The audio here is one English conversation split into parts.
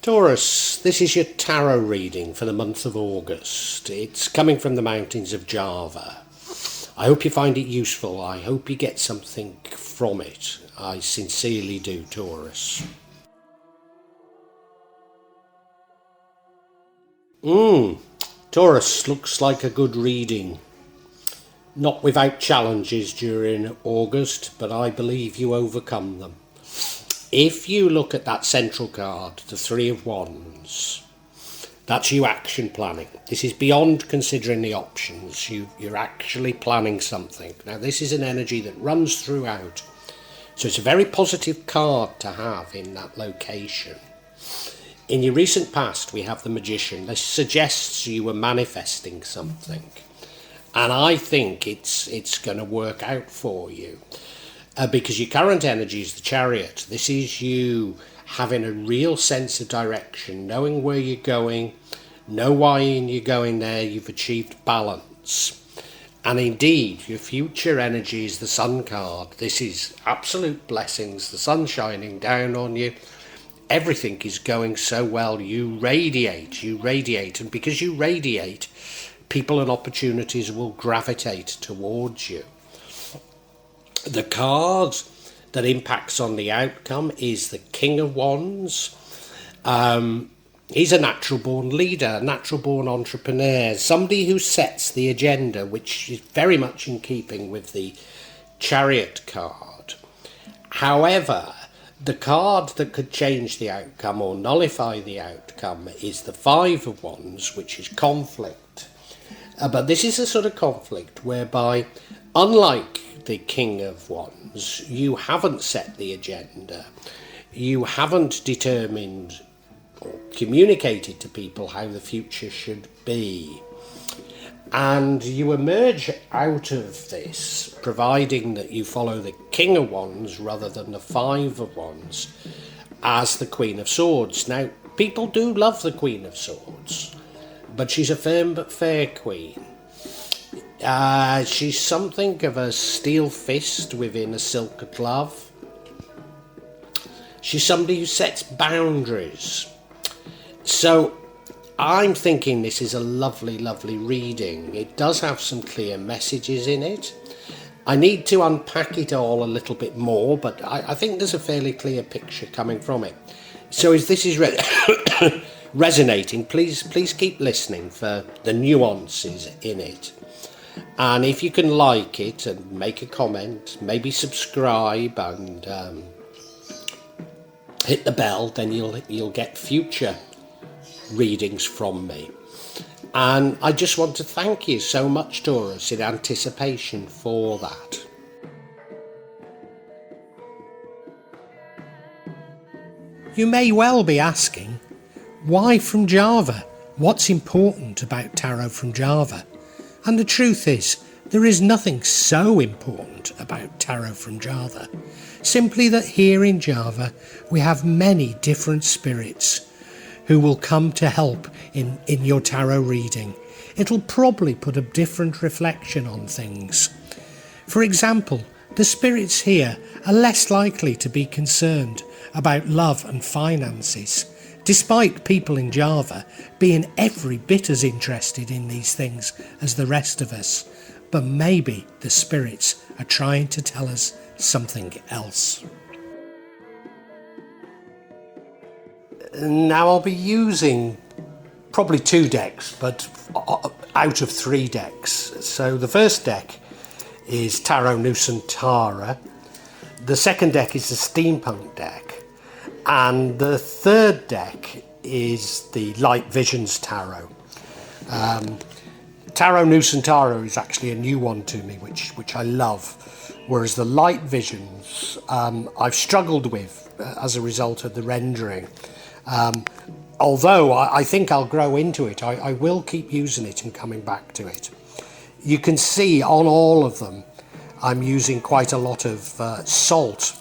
Taurus, this is your tarot reading for the month of August. It's coming from the mountains of Java. I hope you find it useful. I hope you get something from it. I sincerely do, Taurus. Taurus, looks like a good reading. Not without challenges during August, but I believe you overcome them. If you look at that central card, the Three of Wands, that's you action planning. This is beyond considering the options. You're actually planning something. Now, this is an energy that runs throughout. So it's a very positive card to have in that location. In your recent past, we have the Magician. This suggests you were manifesting something. And I think it's going to work out for you. Because your current energy is the Chariot. This is you having a real sense of direction, knowing where you're going, know why you're going there, you've achieved balance. And indeed, your future energy is the Sun card. This is absolute blessings, the sun shining down on you. Everything is going so well. You radiate, and because you radiate, people and opportunities will gravitate towards you. The card that impacts on the outcome is the King of Wands. He's a natural born leader, a natural born entrepreneur, somebody who sets the agenda, which is very much in keeping with the Chariot card. However, the card that could change the outcome or nullify the outcome is the Five of Wands, which is conflict. But this is a sort of conflict whereby, unlike the King of Wands, you haven't set the agenda. You haven't determined or communicated to people how the future should be. And you emerge out of this, providing that you follow the King of Wands rather than the Five of Wands, as the Queen of Swords. Now, people do love the Queen of Swords, but she's a firm but fair queen. She's something of a steel fist within a silk glove. She's somebody who sets boundaries. So I'm thinking this is a lovely, lovely reading. It does have some clear messages in it. I need to unpack it all a little bit more, but I think there's a fairly clear picture coming from it. So if this is resonating, please keep listening for the nuances in it. And if you can like it and make a comment, maybe subscribe and hit the bell, then you'll get future readings from me. And I just want to thank you so much, Taurus, in anticipation for that. You may well be asking, why from Java? What's important about tarot from Java? And the truth is, there is nothing so important about tarot from Java. Simply that here in Java, we have many different spirits who will come to help in your tarot reading. It'll probably put a different reflection on things. For example, the spirits here are less likely to be concerned about love and finances, despite people in Java being every bit as interested in these things as the rest of us. But maybe the spirits are trying to tell us something else. Now I'll be using probably 2 decks, but out of 3 decks. So the first deck is Tarot Nusantara. The second deck is the Steampunk deck. And the third deck is the Light Visions Tarot. Tarot Nusantara is actually a new one to me, which I love. Whereas the Light Visions, I've struggled with as a result of the rendering. Although I think I'll grow into it, I will keep using it and coming back to it. You can see on all of them, I'm using quite a lot of salt,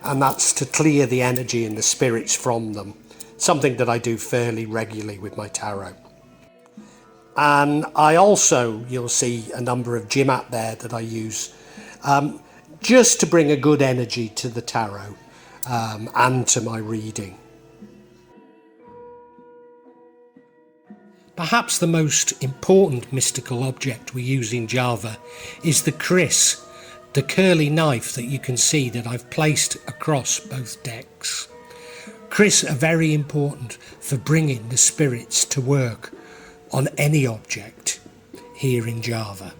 and that's to clear the energy and the spirits from them. Something that I do fairly regularly with my tarot. And I also, you'll see a number of Jimat there that I use just to bring a good energy to the tarot and to my reading. Perhaps the most important mystical object we use in Java is the kris, the curly knife that you can see that I've placed across both decks. Kris are very important for bringing the spirits to work on any object here in Java.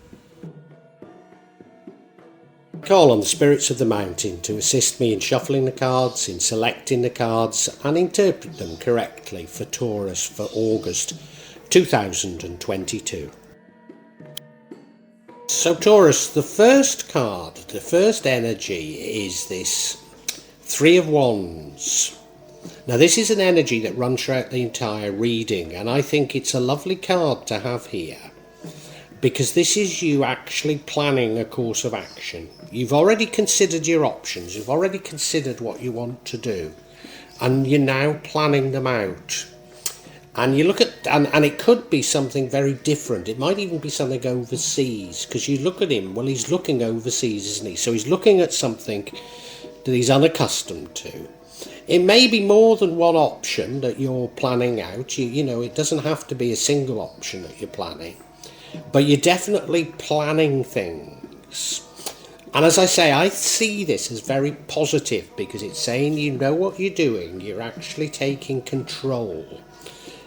Call on the spirits of the mountain to assist me in shuffling the cards, in selecting the cards and interpret them correctly for Taurus for August 2022. So Taurus, the first card, the first energy is this Three of Wands. Now this is an energy that runs throughout the entire reading, and I think it's a lovely card to have here because this is you actually planning a course of action. You've already considered your options, you've already considered what you want to do, and you're now planning them out. And you look at, and it could be something very different. It might even be something overseas, because you look at him, well, he's looking overseas, isn't he? So he's looking at something that he's unaccustomed to. It may be more than one option that you're planning out. You know, it doesn't have to be a single option that you're planning, but you're definitely planning things. And as I say, I see this as very positive because it's saying you know what you're doing. You're actually taking control.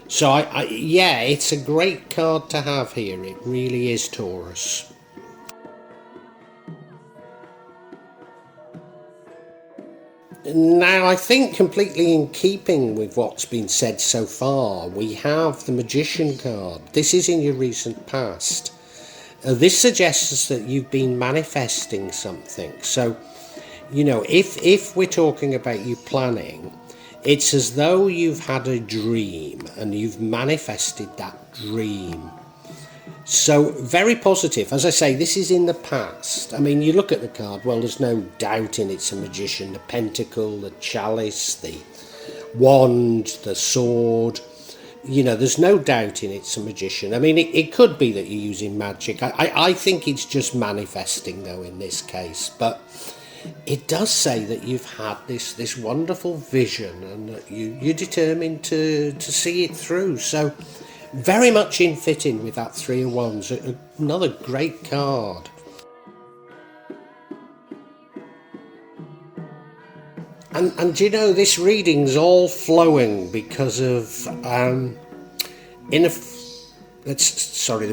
So, yeah, it's a great card to have here. It really is, Taurus. Now, I think completely in keeping with what's been said so far, we have the Magician card. This is in your recent past. This suggests that you've been manifesting something. So, you know, if we're talking about you planning, it's as though you've had a dream and you've manifested that dream. So very positive. As I say, this is in the past. I mean, you look at the card, well, there's no doubt in it's a magician. The pentacle, the chalice, the wand, the sword. You know, there's no doubt in it's a magician. I mean, it could be that you're using magic. I think it's just manifesting, though, in this case. But it does say that you've had this wonderful vision and that you're determined to see it through. So very much in fitting with that Three of Wands. Another great card. And you know, this reading's all flowing because of the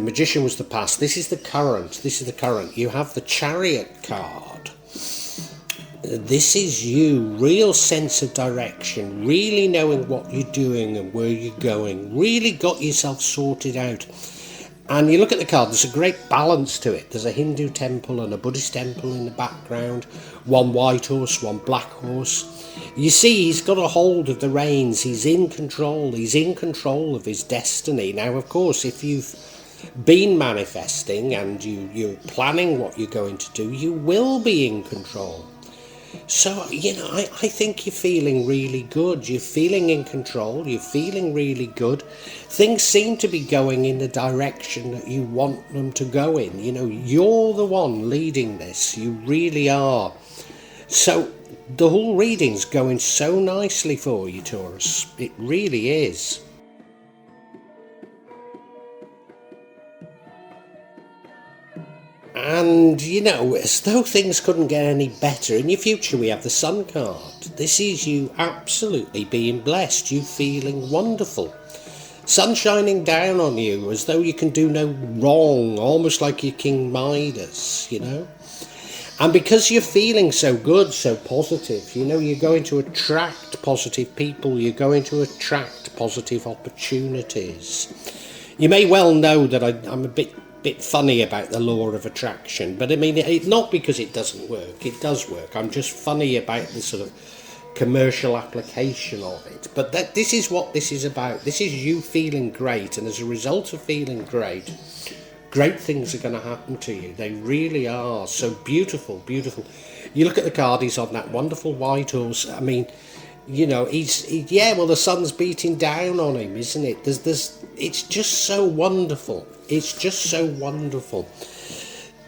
Magician was the past. This is the current. You have the Chariot card. This is you, real sense of direction, really knowing what you're doing and where you're going, really got yourself sorted out. And you look at the card, there's a great balance to it. There's a Hindu temple and a Buddhist temple in the background, one white horse, one black horse. You see, he's got a hold of the reins, he's in control of his destiny. Now, of course, if you've been manifesting and you're planning what you're going to do, you will be in control. So, you know, I think you're feeling really good. You're feeling in control. You're feeling really good. Things seem to be going in the direction that you want them to go in. You know, you're the one leading this. You really are. So the whole reading's going so nicely for you, Taurus. It really is. And, you know, as though things couldn't get any better, in your future we have the Sun card. This is you absolutely being blessed, you feeling wonderful. Sun shining down on you as though you can do no wrong, almost like you're King Midas, you know. And because you're feeling so good, so positive, you know, you're going to attract positive people, you're going to attract positive opportunities. You may well know that I'm a bit funny about the law of attraction, but I mean, it's not because it doesn't work. It does work. I'm just funny about the sort of commercial application of it. But this is what this is about. This is you feeling great, and as a result of feeling great, great things are going to happen to you. They really are. So beautiful, beautiful. You look at the card, he's on that wonderful white horse. I mean, you know, the sun's beating down on him, isn't it? It's just so wonderful. It's just so wonderful.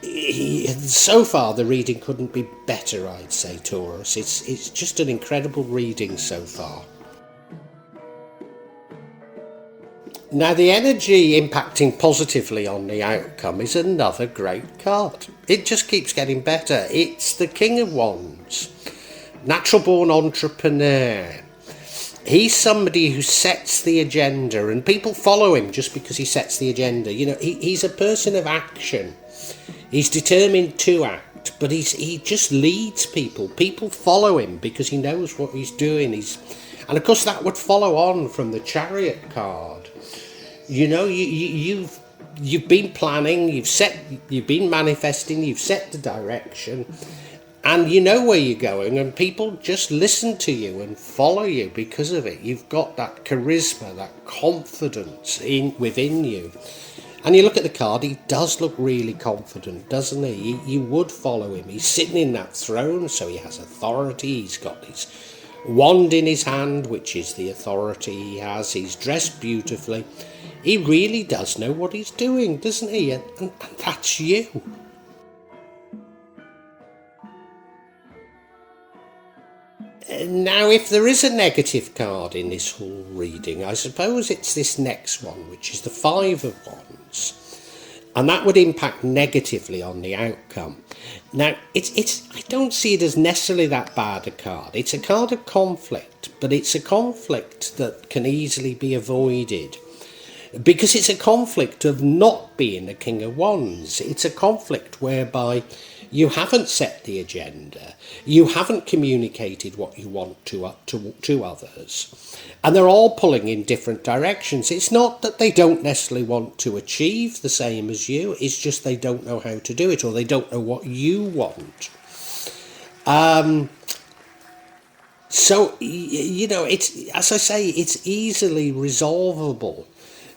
So far, the reading couldn't be better, I'd say, Taurus. It's just an incredible reading so far. Now, the energy impacting positively on the outcome is another great card. It just keeps getting better. It's the King of Wands, natural born entrepreneur. He's somebody who sets the agenda, and people follow him just because he sets the agenda. You know, he's a person of action. He's determined to act, but he just leads people. People follow him because he knows what he's doing. And of course that would follow on from the Chariot card. You know, you've been planning, you've been manifesting, you've set the direction, and you know where you're going, and people just listen to you and follow you because of it. You've got that charisma, that confidence within you. And you look at the card, he does look really confident, doesn't he? You would follow him. He's sitting in that throne, so he has authority. He's got his wand in his hand, which is the authority he has. He's dressed beautifully. He really does know what he's doing, doesn't he? And that's you. Now, if there is a negative card in this whole reading, I suppose it's this next one, which is the Five of Wands. And that would impact negatively on the outcome. Now, I don't see it as necessarily that bad a card. It's a card of conflict, but it's a conflict that can easily be avoided. Because it's a conflict of not being a King of Wands. It's a conflict whereby you haven't set the agenda, you haven't communicated what you want to others, and they're all pulling in different directions. It's not that they don't necessarily want to achieve the same as you, it's just they don't know how to do it, or they don't know what you want. So, you know, it's, as I say, it's easily resolvable.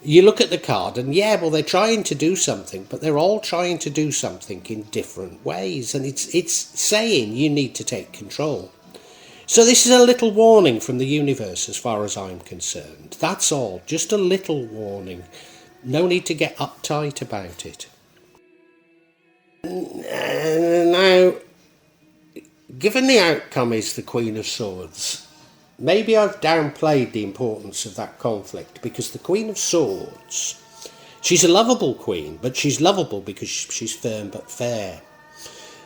You look at the card and yeah, well, they're trying to do something, but they're all trying to do something in different ways. And it's saying you need to take control. So this is a little warning from the universe as far as I'm concerned. That's all. Just a little warning. No need to get uptight about it. Now, given the outcome is the Queen of Swords, maybe I've downplayed the importance of that conflict, because the Queen of Swords, she's a lovable queen, but she's lovable because she's firm but fair.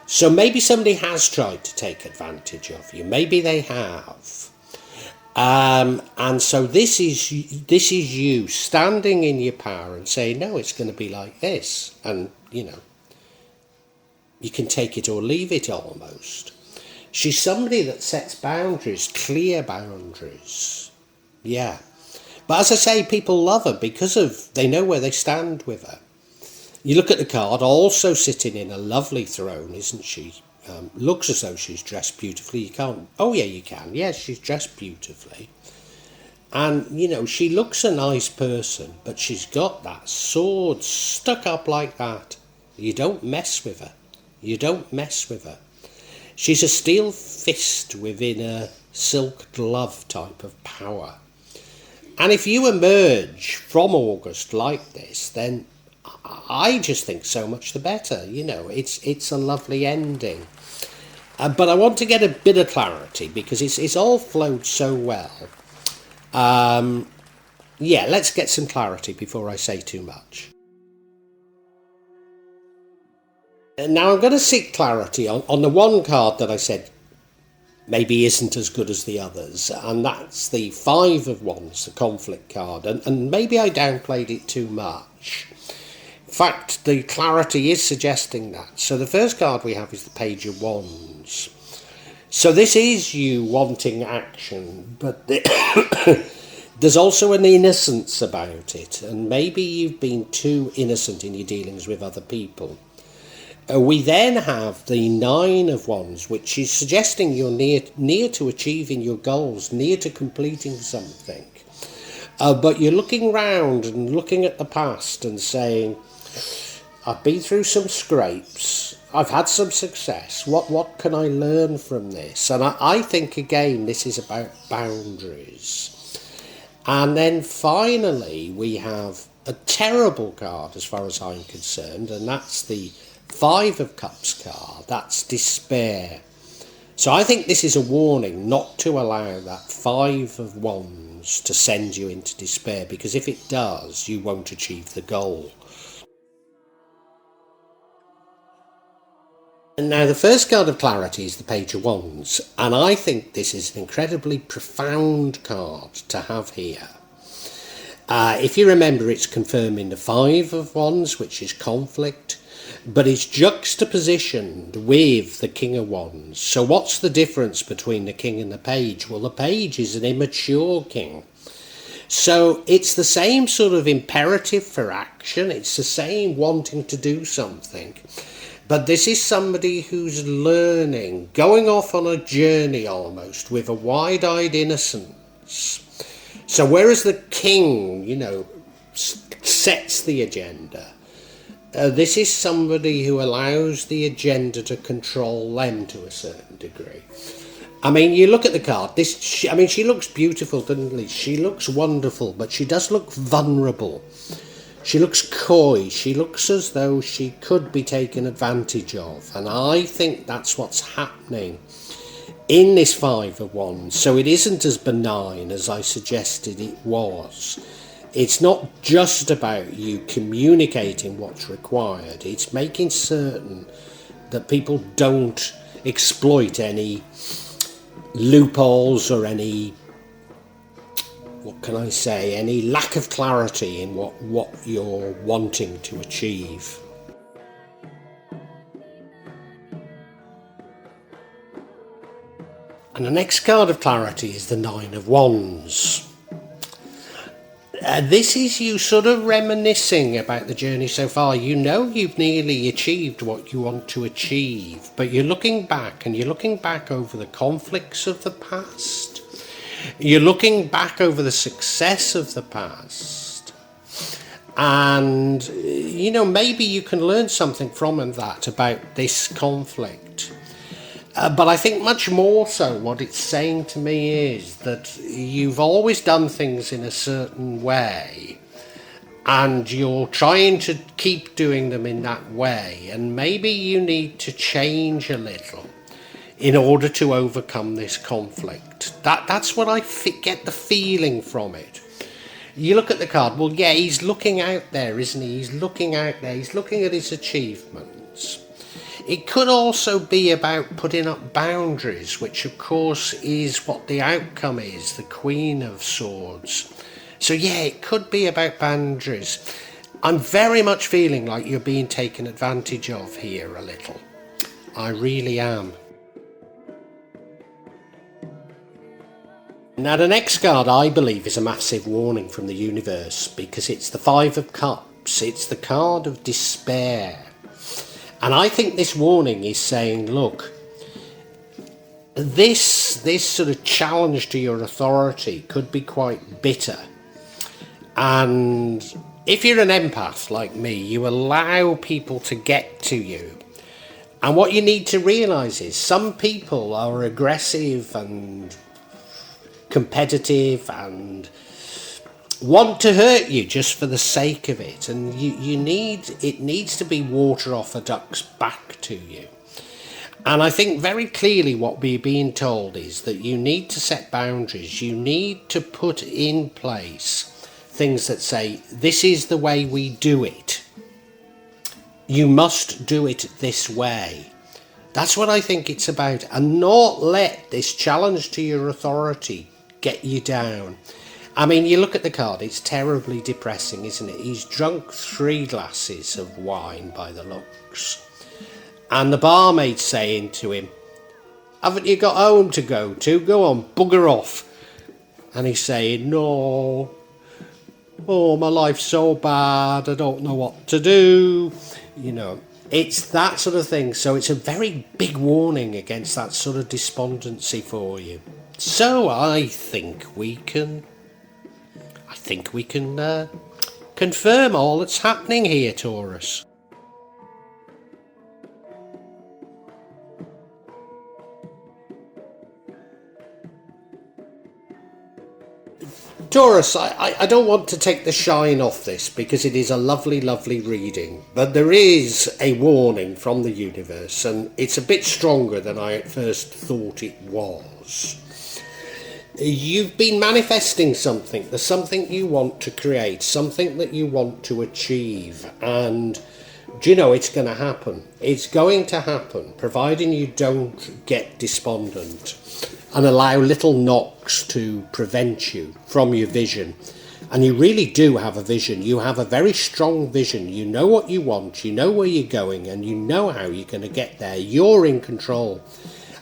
So maybe somebody has tried to take advantage of you. Maybe they have. And so this is you standing in your power and saying, no, it's going to be like this. And, you know, you can take it or leave it almost. She's somebody that sets boundaries, clear boundaries. Yeah. But as I say, people love her because they know where they stand with her. You look at the card, also sitting in a lovely throne, isn't she? Looks as though she's dressed beautifully. You can't... Oh, yeah, you can. Yes, she's dressed beautifully. And, you know, she looks a nice person, but she's got that sword stuck up like that. You don't mess with her. You don't mess with her. She's a steel fist within a silk glove type of power. And if you emerge from August like this, then I just think so much the better. You know, it's a lovely ending. But I want to get a bit of clarity because it's all flowed so well. Yeah, let's get some clarity before I say too much. Now I'm going to seek clarity on the one card that I said maybe isn't as good as the others, and that's the Five of Wands, the conflict card, and maybe I downplayed it too much. In fact, the clarity is suggesting that. So the first card we have is the Page of Wands. So this is you wanting action, but there's also an innocence about it, and maybe you've been too innocent in your dealings with other people. We then have the Nine of Wands, which is suggesting you're near to achieving your goals, near to completing something. But you're looking round and looking at the past and saying, I've been through some scrapes, I've had some success, what can I learn from this? And I think, again, this is about boundaries. And then finally, we have a terrible card as far as I'm concerned, and that's the Five of Cups card. That's despair. So I think this is a warning not to allow that Five of Wands to send you into despair, because if it does, you won't achieve the goal. And now the first card of clarity is the Page of Wands, and I think this is an incredibly profound card to have here. If you remember, it's confirming the Five of Wands, which is conflict, but it's juxtapositioned with the King of Wands. So what's the difference between the King and the Page? Well, the Page is an immature king. So it's the same sort of imperative for action. It's the same wanting to do something. But this is somebody who's learning, going off on a journey almost with a wide-eyed innocence. So whereas the king, sets the agenda, this is somebody who allows the agenda to control them to a certain degree. I mean, you look at the card, she looks beautiful, doesn't she? She looks wonderful, but she does look vulnerable. She looks coy. She looks as though she could be taken advantage of. And I think that's what's happening in this Five of Wands. So it isn't as benign as I suggested it was. It's not just about you communicating what's required. It's making certain that people don't exploit any loopholes or any, any lack of clarity in what you're wanting to achieve. And the next card of clarity is the Nine of Wands. This is you sort of reminiscing about the journey so far. You know you've nearly achieved what you want to achieve, but you're looking back, and you're looking back over the conflicts of the past. You're looking back over the success of the past. And, maybe you can learn something from that about this conflict. But I think much more so what it's saying to me is that you've always done things in a certain way, and you're trying to keep doing them in that way, and maybe you need to change a little in order to overcome this conflict. That's what I get the feeling from it. You look at the card, well, yeah, he's looking out there, isn't he? He's looking out there, he's looking at his achievements. It could also be about putting up boundaries, which of course is what the outcome is, the Queen of Swords. So yeah, it could be about boundaries. I'm very much feeling like you're being taken advantage of here a little. I really am. Now the next card I believe is a massive warning from the universe, because it's the Five of Cups. It's the card of despair. And I think this warning is saying, look, this sort of challenge to your authority could be quite bitter. And if you're an empath like me, you allow people to get to you. And what you need to realise is some people are aggressive and competitive and want to hurt you just for the sake of it, and it needs to be water off a duck's back to you. And I think very clearly what we're being told is that you need to set boundaries. You need to put in place things that say, this is the way we do it. You must do it this way. That's what I think it's about, and not let this challenge to your authority get you down. I mean, you look at the card, it's terribly depressing, isn't it? He's drunk 3 glasses of wine by the looks. And the barmaid's saying to him, haven't you got home to go to? Go on, bugger off. And he's saying, no. Oh, my life's so bad, I don't know what to do. It's that sort of thing. So it's a very big warning against that sort of despondency for you. So I think we can confirm all that's happening here, Taurus. Taurus, I don't want to take the shine off this because it is a lovely, lovely reading, but there is a warning from the universe, and it's a bit stronger than I at first thought it was. You've been manifesting something. There's something you want to create, something that you want to achieve, and do you know it's going to happen? It's going to happen, providing you don't get despondent and allow little knocks to prevent you from your vision. And you really do have a vision. You have a very strong vision. You know what you want, you know where you're going, and you know how you're going to get there. You're in control.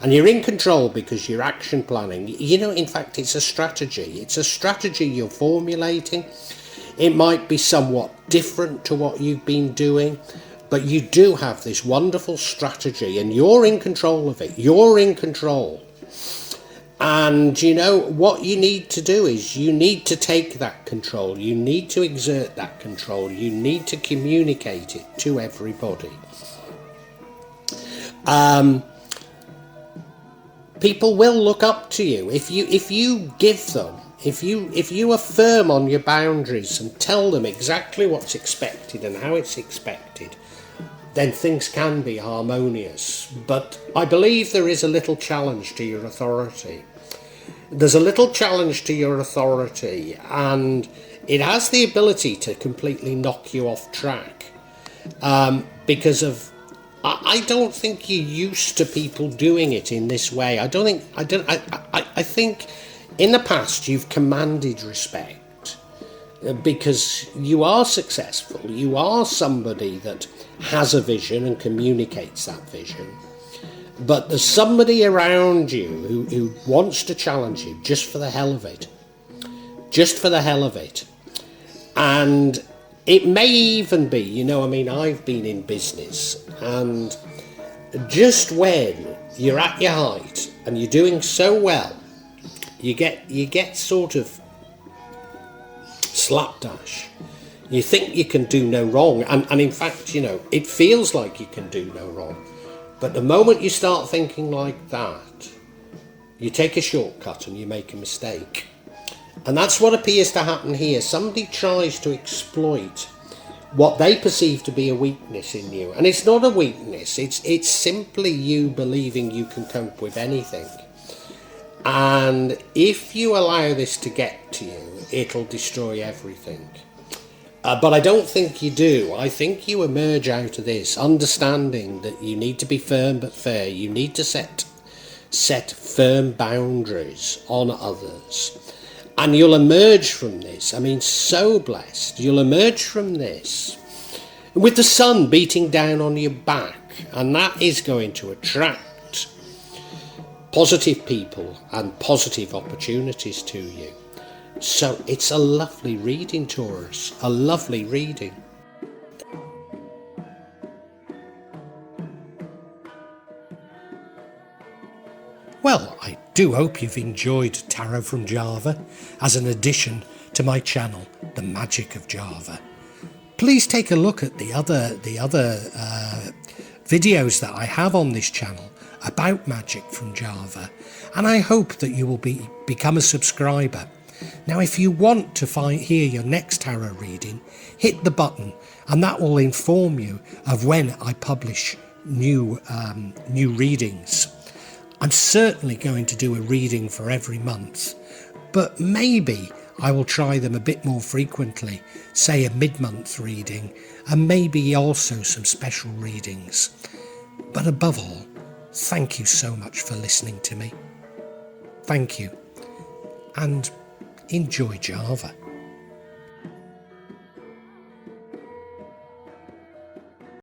And you're in control because you're action planning. You know, in fact, it's a strategy. It's a strategy you're formulating. It might be somewhat different to what you've been doing, but you do have this wonderful strategy and you're in control of it. You're in control. And you know, what you need to do is you need to take that control. You need to exert that control. You need to communicate it to everybody. People will look up to you if you give them, if you affirm on your boundaries and tell them exactly what's expected and how it's expected, then things can be harmonious. But I believe there is a little challenge to your authority. There's a little challenge to your authority, and it has the ability to completely knock you off track because of. I don't think you're used to people doing it in this way. I think in the past you've commanded respect because you are successful. You are somebody that has a vision and communicates that vision. But there's somebody around you who wants to challenge you just for the hell of it. Just for the hell of it. And it may even be, you know, I mean, I've been in business, and just when you're at your height and you're doing so well, you get sort of slapdash. You think you can do no wrong, and in fact, you know, it feels like you can do no wrong. But the moment you start thinking like that, you take a shortcut and you make a mistake. And that's what appears to happen here. Somebody tries to exploit what they perceive to be a weakness in you. And it's not a weakness. It's simply you believing you can cope with anything. And if you allow this to get to you, it'll destroy everything. But I don't think you do. I think you emerge out of this understanding that you need to be firm but fair. You need to set firm boundaries on others. And you'll emerge from this, I mean, so blessed. You'll emerge from this with the sun beating down on your back. And that is going to attract positive people and positive opportunities to you. So it's a lovely reading, Taurus. A lovely reading. Well, I do hope you've enjoyed Tarot from Java as an addition to my channel, The Magic of Java. Please take a look at the other videos that I have on this channel about magic from Java, and I hope that you will become a subscriber. Now, if you want to hear your next tarot reading, hit the button, and that will inform you of when I publish new readings. I'm certainly going to do a reading for every month, but maybe I will try them a bit more frequently, say a mid-month reading, and maybe also some special readings. But above all, thank you so much for listening to me. Thank you, and enjoy Java.